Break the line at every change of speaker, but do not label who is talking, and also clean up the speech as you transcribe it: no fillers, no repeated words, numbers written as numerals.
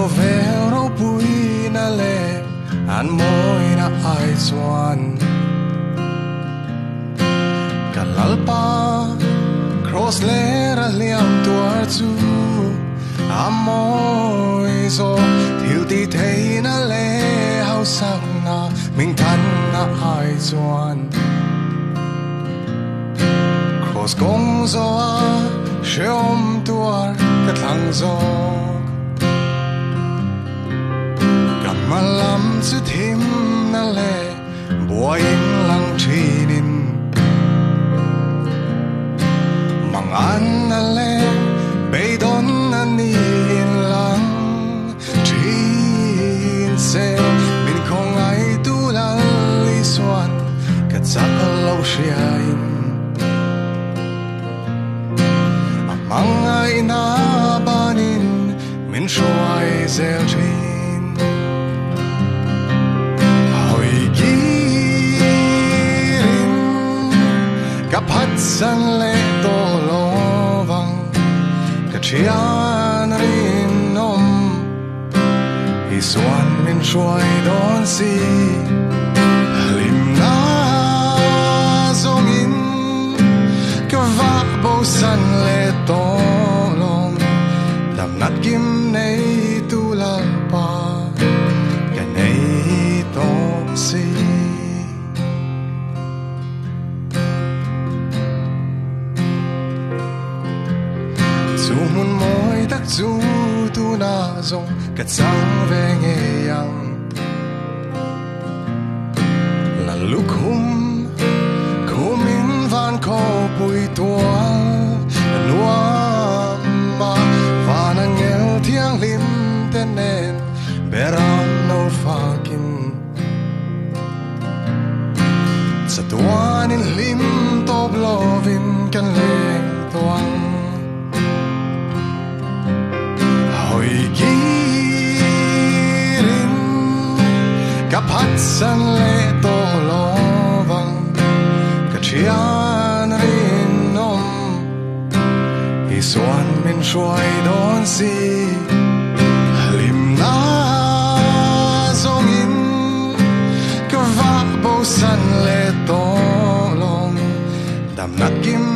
có vẻ rau bụi na lệ an môi na ai chuan cả lalpa cross lê ra liam tua chu am môi zo thiếu tí thấy na lệ hao sắc na mình thân na ai chuan cross gong zo Sớm tua cất lăng gió cầm mà lắm chữ thêm na lệ bùa yên lăng trí nín mang ăn na lệ bê đón na nín lăng trí xe mình không ai tu lăng lý xoan cất chắc lâu xia in mang ai na banin min shoai zel chin hoi girin kap hat san le to lovang ka chian rin nom hi swan min shoai don si lim na zong in ka va bo san le to long làm nát kim nay tu lan pa cái này to si dù muốn mỏi tắc dù tu na rong cất sáng về nghe yang là lúc hôm mình van khó bụi tua nuam ma và nàng nghèo thiêng lim tên nên beram no fakin sa tuan in lim top lovin kan leng tuang hoi girin kap hat san le to lovang ka chian rin nom Xuân mình xoay đón si lim na zong in ka va bo san le to long dam nat kim